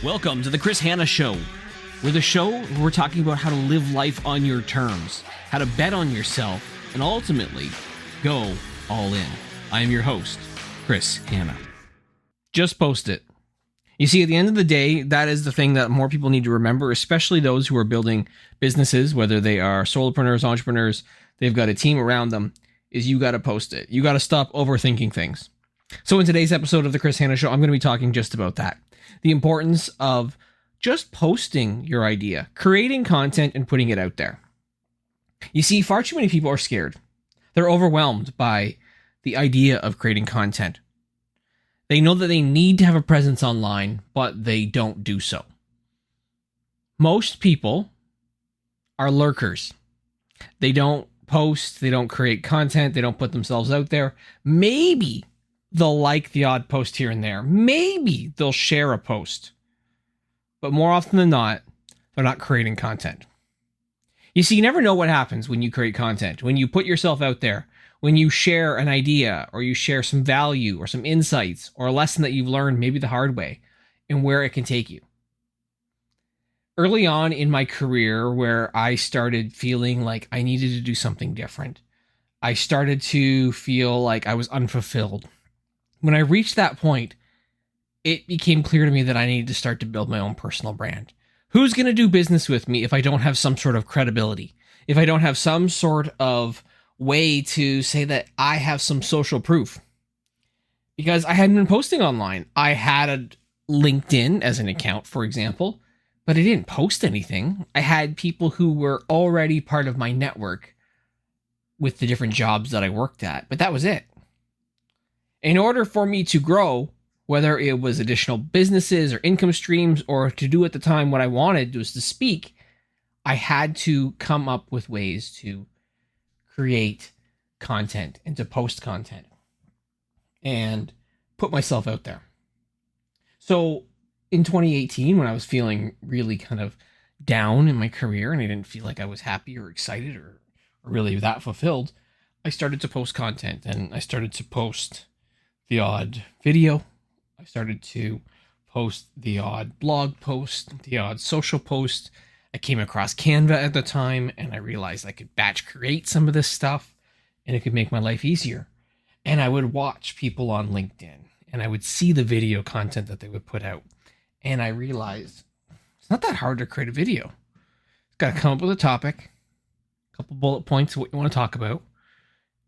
Welcome to the Chris Hanna Show. We're the show where we're talking about how to live life on your terms, how to bet on yourself, and ultimately go all in. I am your host, Chris Hanna. Just post it. You see, at the end of the day, that is the thing that more people need to remember, especially those who are building businesses, whether they are solopreneurs, entrepreneurs, they've got a team around them, is you got to post it. You got to stop overthinking things. So in today's episode of the Chris Hanna Show, I'm going to be talking just about that. The importance of just posting your idea, creating content and putting it out there. You see, far too many people are scared. They're overwhelmed by the idea of creating content. They know that they need to have a presence online, but they don't do so. Most people are lurkers. They don't post, they don't create content, they don't put themselves out there. Maybe they'll like the odd post here and there. Maybe they'll share a post. But more often than not, they're not creating content. You see, you never know what happens when you create content. When you put yourself out there, when you share an idea, or you share some value, or some insights, or a lesson that you've learned, maybe the hard way, and where it can take you. Early on in my career, where I started feeling like I needed to do something different, I started to feel like I was unfulfilled. When I reached that point, it became clear to me that I needed to start to build my own personal brand. Who's going to do business with me if I don't have some sort of credibility? If I don't have some sort of way to say that I have some social proof? Because I hadn't been posting online. I had a LinkedIn as an account, for example, but I didn't post anything. I had people who were already part of my network with the different jobs that I worked at, but that was it. In order for me to grow, whether it was additional businesses or income streams, or to do at the time what I wanted was to speak, I had to come up with ways to create content and to post content and put myself out there. So in 2018, when I was feeling really kind of down in my career and I didn't feel like I was happy or excited or really that fulfilled, I started to post content, and I started to post the odd video. I started to post the odd blog post, the odd social post. I came across Canva at the time, and I realized I could batch create some of this stuff, and it could make my life easier. And I would watch people on LinkedIn, and I would see the video content that they would put out. And I realized it's not that hard to create a video. You've got to come up with a topic, a couple bullet points of what you want to talk about,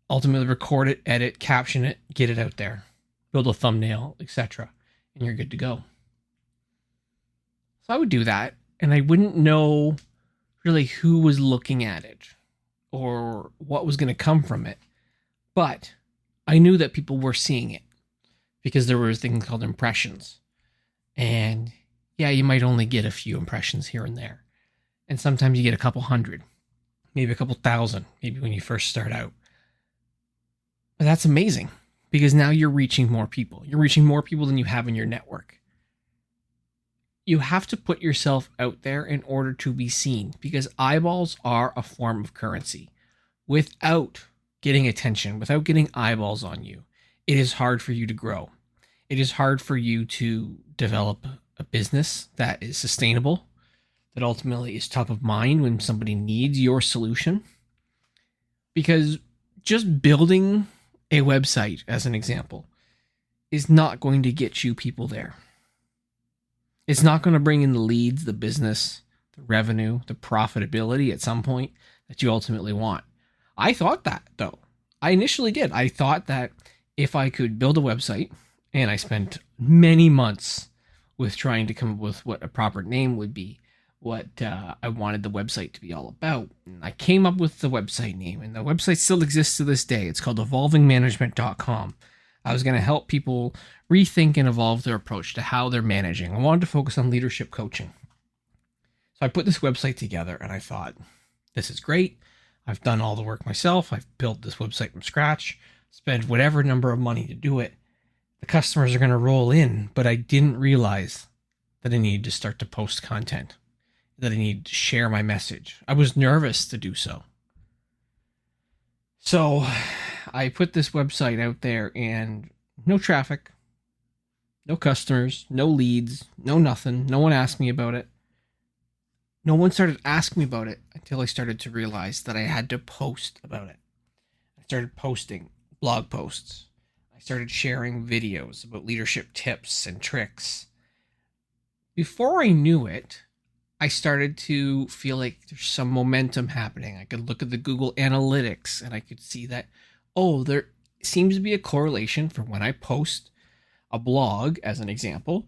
ultimately record it, edit, caption it, get it out there, build a thumbnail, etc., and you're good to go. So I would do that, and I wouldn't know really who was looking at it or what was going to come from it. But I knew that people were seeing it because there were things called impressions. And yeah, you might only get a few impressions here and there. And sometimes you get a couple hundred, maybe a couple thousand, maybe when you first start out. But that's amazing because now you're reaching more people. You're reaching more people than you have in your network. You have to put yourself out there in order to be seen, because eyeballs are a form of currency. Without getting attention, without getting eyeballs on you, it is hard for you to grow. It is hard for you to develop a business that is sustainable, that ultimately is top of mind when somebody needs your solution. Because just building a website, as an example, is not going to get you people there. It's not going to bring in the leads, the business, the revenue, the profitability at some point that you ultimately want. I thought that, though. I initially did. I thought that if I could build a website, and I spent many months with trying to come up with what a proper name would be, what I wanted the website to be all about. And I came up with the website name, and the website still exists to this day. It's called evolvingmanagement.com. I was going to help people rethink and evolve their approach to how they're managing. I wanted to focus on leadership coaching. So I put this website together, and I thought, this is great. I've done all the work myself. I've built this website from scratch, spent whatever number of money to do it. The customers are going to roll in, but I didn't realize that I needed to start to post content, that I needed to share my message. I was nervous to do so. So I put this website out there, and no traffic, No customers, no leads, no nothing. No one asked me about it. No one started asking me about it until I started to realize that I had to post about it. I started posting blog posts. I started sharing videos about leadership tips and tricks. Before I knew it, I started to feel like there's some momentum happening. I could look at the Google Analytics and I could see that, oh, there seems to be a correlation from when I post a blog, as an example,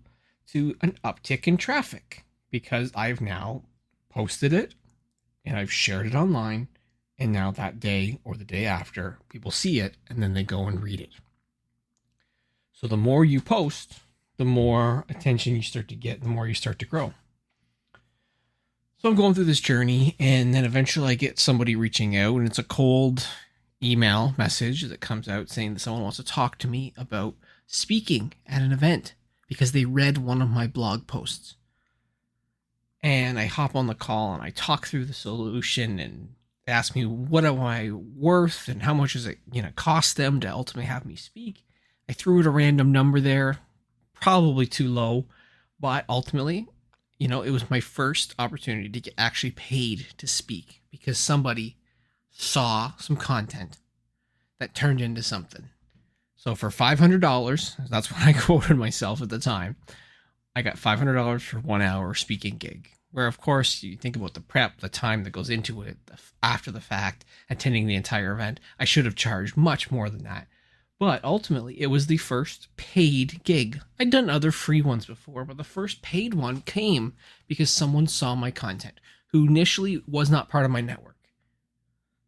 to an uptick in traffic because I've now posted it and I've shared it online. And now that day or the day after, people see it and then they go and read it. So the more you post, the more attention you start to get, the more you start to grow. So I'm going through this journey, and then eventually I get somebody reaching out, and it's a cold email message that comes out saying that someone wants to talk to me about speaking at an event because they read one of my blog posts. And I hop on the call and I talk through the solution, and they ask me what am I worth and how much is it cost them to ultimately have me speak. I threw out a random number there, probably too low, but ultimately, it was my first opportunity to get actually paid to speak because somebody saw some content that turned into something. So for $500, that's what I quoted myself at the time, I got $500 for 1 hour speaking gig. Where, of course, you think about the prep, the time that goes into it, after the fact, attending the entire event, I should have charged much more than that. But ultimately, it was the first paid gig. I'd done other free ones before, but the first paid one came because someone saw my content who initially was not part of my network.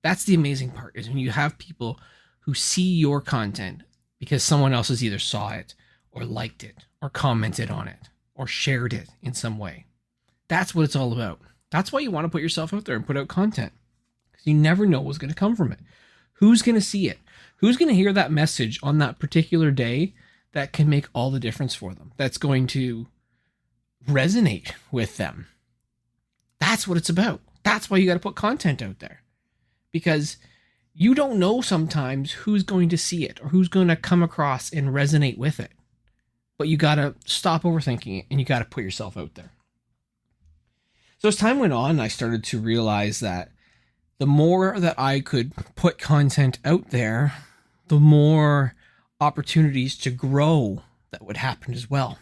That's the amazing part, is when you have people who see your content because someone else has either saw it or liked it or commented on it or shared it in some way. That's what it's all about. That's why you want to put yourself out there and put out content, because you never know what's going to come from it. Who's going to see it? Who's going to hear that message on that particular day that can make all the difference for them? That's going to resonate with them. That's what it's about. That's why you got to put content out there, because you don't know sometimes who's going to see it or who's going to come across and resonate with it. But you got to stop overthinking it and you got to put yourself out there. So as time went on, I started to realize that the more that I could put content out there, the more opportunities to grow that would happen as well.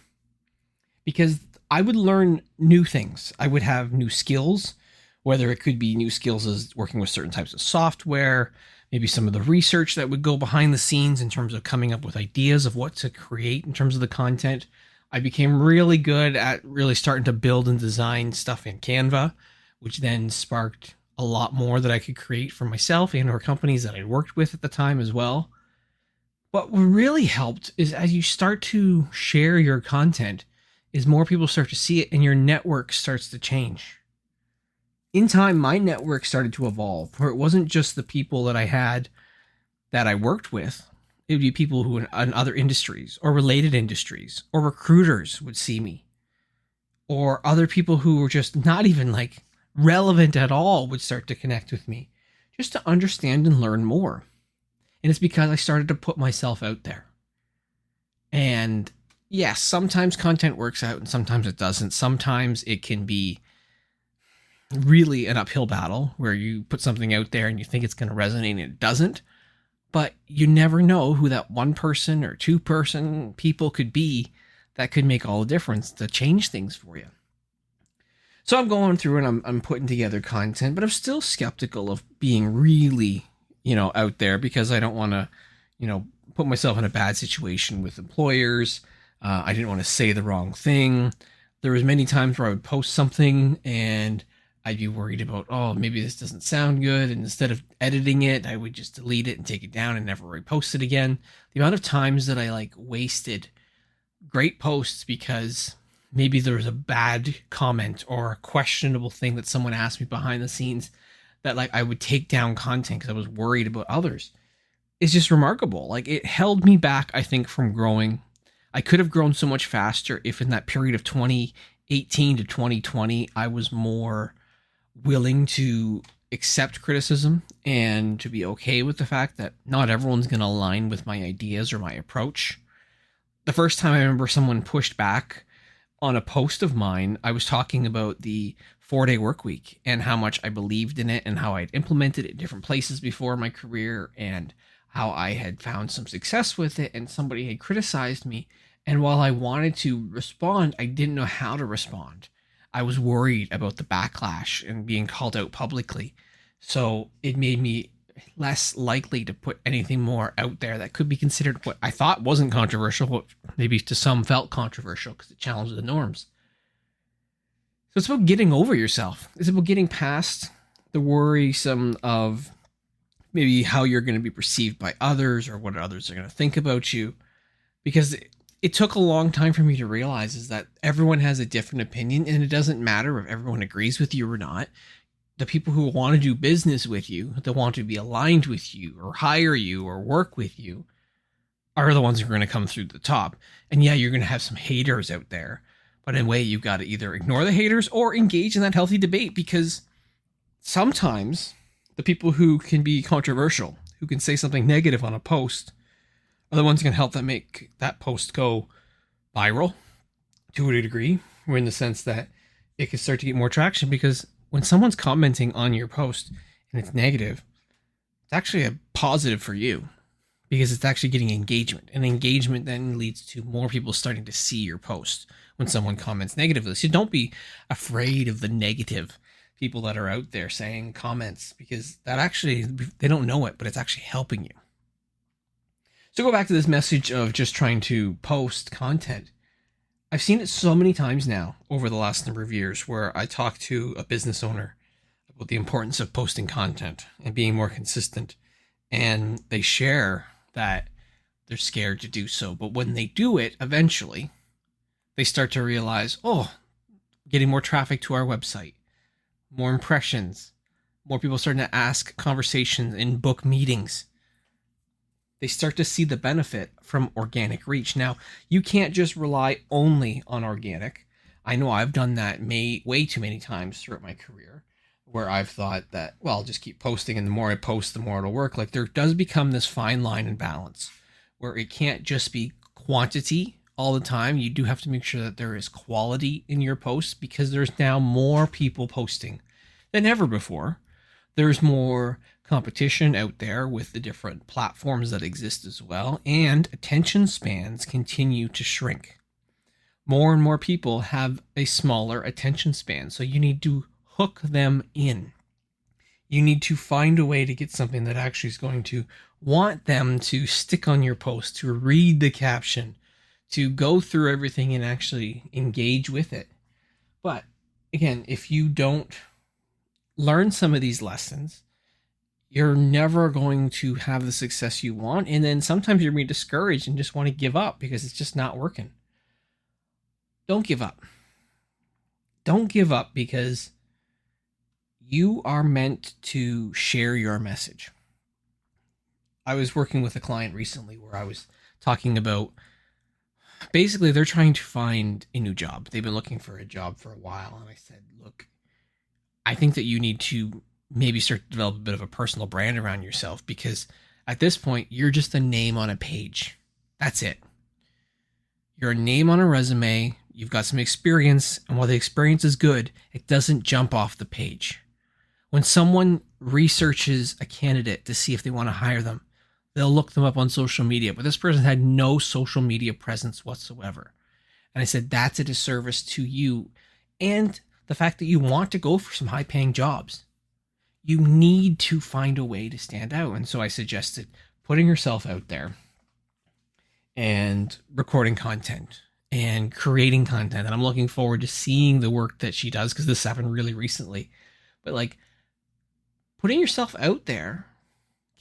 Because I would learn new things. I would have new skills, whether it could be new skills as working with certain types of software, maybe some of the research that would go behind the scenes in terms of coming up with ideas of what to create in terms of the content. I became really good at really starting to build and design stuff in Canva, which then sparked a lot more that I could create for myself and or companies that I worked with at the time as well. But what really helped is as you start to share your content, is more people start to see it and your network starts to change. In time, my network started to evolve, where it wasn't just the people that I had that I worked with. It would be people who in other industries or related industries, or recruiters would see me, or other people who were just not even like relevant at all would start to connect with me just to understand and learn more. And it's because I started to put myself out there. And yes, sometimes content works out and sometimes it doesn't. Sometimes it can be really an uphill battle where you put something out there and you think it's going to resonate and it doesn't. But you never know who that one person or two person people could be that could make all the difference to change things for you. So I'm going through and I'm putting together content, but I'm still skeptical of being really, out there, because I don't want to, put myself in a bad situation with employers. I didn't want to say the wrong thing. There was many times where I would post something and I'd be worried about, oh, maybe this doesn't sound good. And instead of editing it, I would just delete it and take it down and never repost it again. The amount of times that I wasted great posts because maybe there was a bad comment or a questionable thing that someone asked me behind the scenes that I would take down content because I was worried about others. It's just remarkable. It held me back, I think, from growing. I could have grown so much faster if in that period of 2018 to 2020, I was more willing to accept criticism and to be okay with the fact that not everyone's going to align with my ideas or my approach. the first time I remember someone pushed back on a post of mine, I was talking about the 4-day work week and how much I believed in it and how I'd implemented it in different places before in my career and how I had found some success with it. And somebody had criticized me. And while I wanted to respond, I didn't know how to respond. I was worried about the backlash and being called out publicly. So it made me less likely to put anything more out there that could be considered what I thought wasn't controversial, but maybe to some felt controversial because it challenged the norms. So it's about getting over yourself. It's about getting past the worrisome of maybe how you're going to be perceived by others or what others are going to think about you. Because it took a long time for me to realize is that everyone has a different opinion, and it doesn't matter if everyone agrees with you or not. The people who want to do business with you, that want to be aligned with you or hire you or work with you, are the ones who are going to come through the top. And yeah, you're going to have some haters out there, but in a way you've got to either ignore the haters or engage in that healthy debate, because sometimes the people who can be controversial, who can say something negative on a post, are the ones who can help that make that post go viral to a degree, or in the sense that it can start to get more traction. Because when someone's commenting on your post and it's negative, it's actually a positive for you because it's actually getting engagement. And engagement then leads to more people starting to see your post when someone comments negatively. So don't be afraid of the negative people that are out there saying comments, because that actually, they don't know it, but it's actually helping you. So go back to this message of just trying to post content. I've seen it so many times now over the last number of years where I talk to a business owner about the importance of posting content and being more consistent. And they share that they're scared to do so. But when they do it, eventually, they start to realize, oh, getting more traffic to our website, more impressions, more people starting to ask conversations and book meetings. They start to see the benefit from organic reach. Now, you can't just rely only on organic. I know I've done that way too many times throughout my career, where I've thought that, well, I'll just keep posting, and the more I post, the more it'll work. Like, there does become this fine line and balance where it can't just be quantity all the time. You do have to make sure that there is quality in your posts, because there's now more people posting than ever before. There's more competition out there with the different platforms that exist as well, and attention spans continue to shrink. More and more people have a smaller attention span, so you need to hook them in. You need to find a way to get something that actually is going to want them to stick on your post, to read the caption, to go through everything and actually engage with it. But again, if you don't learn some of these lessons, you're never going to have the success you want. And then sometimes you're being discouraged and just want to give up because it's just not working. Don't give up. Don't give up, because you are meant to share your message. I was working with a client recently where I was talking about, basically they're trying to find a new job. They've been looking for a job for a while. And I said, look, I think that you need to maybe start to develop a bit of a personal brand around yourself, because at this point, you're just a name on a page. That's it. You're a name on a resume. You've got some experience, and while the experience is good, it doesn't jump off the page. When someone researches a candidate to see if they want to hire them, they'll look them up on social media, but this person had no social media presence whatsoever. And I said, that's a disservice to you and the fact that you want to go for some high-paying jobs. You need to find a way to stand out. And so I suggested putting yourself out there and recording content and creating content. And I'm looking forward to seeing the work that she does, because this happened really recently. But like, putting yourself out there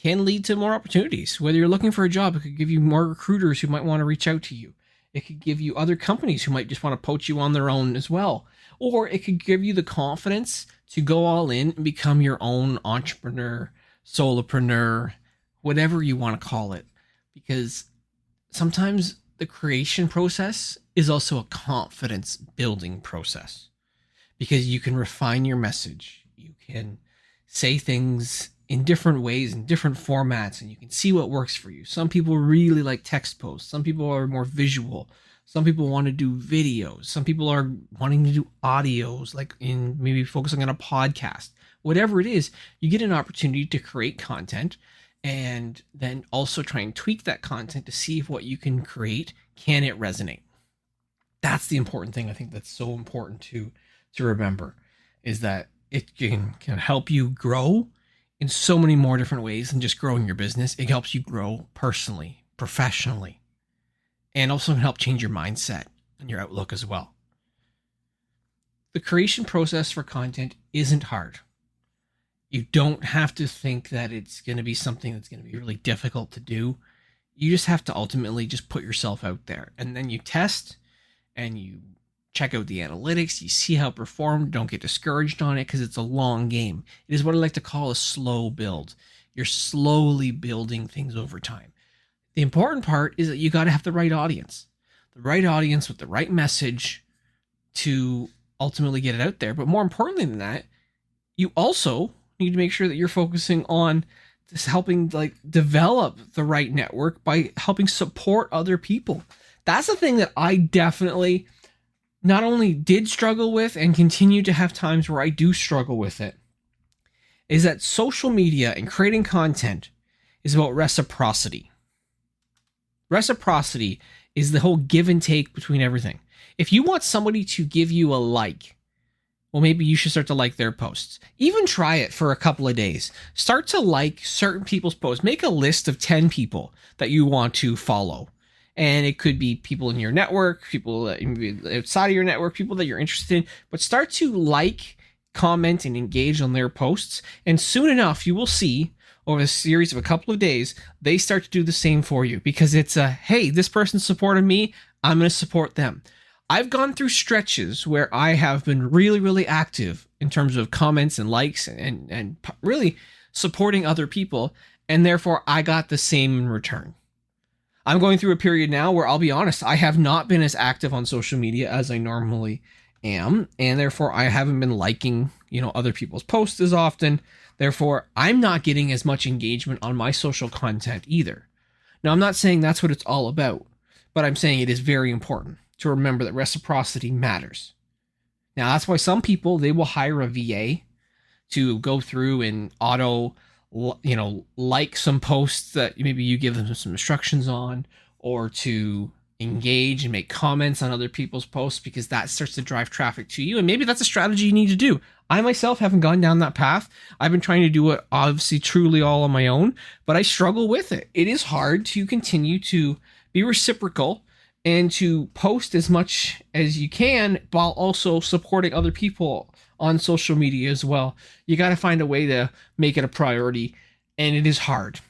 can lead to more opportunities. Whether you're looking for a job, it could give you more recruiters who might want to reach out to you. It could give you other companies who might just want to poach you on their own as well. Or it could give you the confidence to go all in and become your own entrepreneur, solopreneur, whatever you want to call it. Because sometimes the creation process is also a confidence building process, because you can refine your message. You can say things in different ways, in different formats, and you can see what works for you. Some people really like text posts. Some people are more visual. Some people want to do videos. Some people are wanting to do audios, like in maybe focusing on a podcast. Whatever it is, you get an opportunity to create content and then also try and tweak that content to see if what you can create, can it resonate? That's the important thing. I think that's so important to remember, is that it can help you grow in so many more different ways than just growing your business. It helps you grow personally, professionally, and also can help change your mindset and your outlook as well. The creation process for content isn't hard. You don't have to think that it's going to be something that's going to be really difficult to do. You just have to ultimately just put yourself out there, and then you test and you check out the analytics, you see how it performed. Don't get discouraged on it, because it's a long game. It is what I like to call a slow build. You're slowly building things over time. The important part is that you got to have the right audience with the right message to ultimately get it out there. But more importantly than that, you also need to make sure that you're focusing on just helping develop the right network by helping support other people. That's the thing that I definitely not only did struggle with and continue to have times where I do struggle with it, is that social media and creating content is about reciprocity. Reciprocity is the whole give and take between everything. If you want somebody to give you a like, well, maybe you should start to like their posts. Even try it for a couple of days. Start to like certain people's posts. Make a list of 10 people that you want to follow. And it could be people in your network, people that maybe outside of your network, people that you're interested in. But start to like, comment, and engage on their posts. And soon enough, you will see over a series of a couple of days, they start to do the same for you. Because it's hey, this person supported me, I'm going to support them. I've gone through stretches where I have been really, really active in terms of comments and likes and really supporting other people. And therefore, I got the same in return. I'm going through a period now where, I'll be honest, I have not been as active on social media as I normally am. And therefore, I haven't been liking, other people's posts as often. Therefore, I'm not getting as much engagement on my social content either. Now, I'm not saying that's what it's all about, but I'm saying it is very important to remember that reciprocity matters. Now, that's why some people, they will hire a VA to go through and like some posts that maybe you give them some instructions on, or to engage and make comments on other people's posts, because that starts to drive traffic to you. And maybe that's a strategy you need to do. I myself haven't gone down that path. I've been trying to do it obviously truly all on my own, but I struggle with it. It is hard to continue to be reciprocal and to post as much as you can while also supporting other people on social media as well. You got to find a way to make it a priority, and it is hard.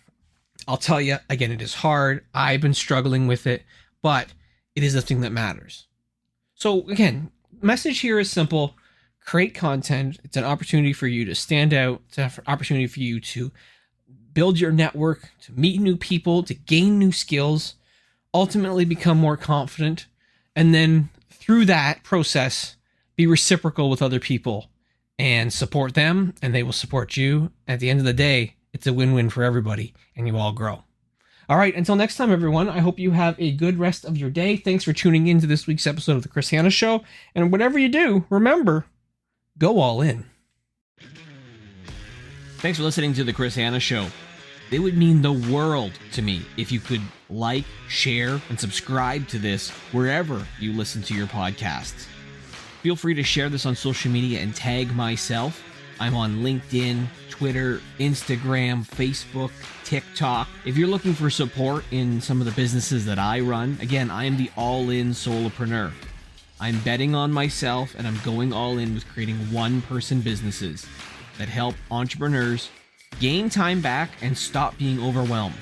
I'll tell you, again, it is hard. I've been struggling with it, but it is the thing that matters. So again, message here is simple. Create content. It's an opportunity for you to stand out. It's an opportunity for you to build your network, to meet new people, to gain new skills, ultimately become more confident, and then through that process, be reciprocal with other people and support them, and they will support you. At the end of the day, it's a win-win for everybody, and you all grow. All right, until next time, everyone, I hope you have a good rest of your day. Thanks for tuning in to this week's episode of The Chris Hanna Show. And whatever you do, remember, go all in. Thanks for listening to The Chris Hanna Show. It would mean the world to me if you could like, share, and subscribe to this wherever you listen to your podcasts. Feel free to share this on social media and tag myself. I'm on LinkedIn, Twitter, Instagram, Facebook, TikTok. If you're looking for support in some of the businesses that I run, again, I am the all-in solopreneur. I'm betting on myself, and I'm going all in with creating one-person businesses that help entrepreneurs gain time back and stop being overwhelmed.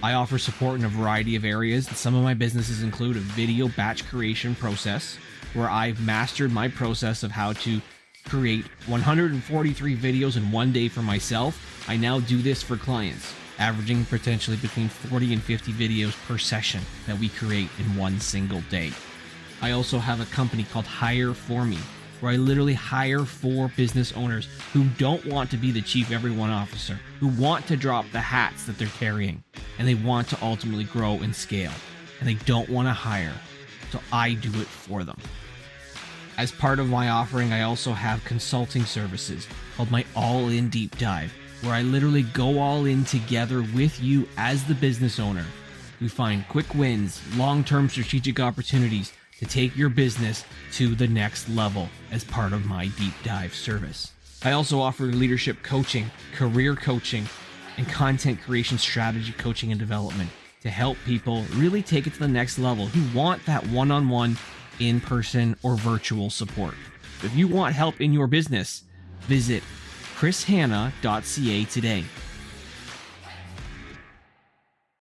I offer support in a variety of areas, and some of my businesses include a video batch creation process, where I've mastered my process of how to create 143 videos in one day for myself. I now do this for clients, averaging potentially between 40 and 50 videos per session that we create in one single day. I also have a company called Hire For Me, where I literally hire for business owners who don't want to be the chief everyone officer, who want to drop the hats that they're carrying, and they want to ultimately grow and scale, and they don't want to hire, so I do it for them. As part of my offering, I also have consulting services called my All-In Deep Dive, where I literally go all in together with you as the business owner. We find quick wins, long-term strategic opportunities to take your business to the next level as part of my deep dive service. I also offer leadership coaching, career coaching, and content creation strategy coaching and development to help people really take it to the next level who want that one-on-one, in-person, or virtual support. If you want help in your business, visit chrishanna.ca today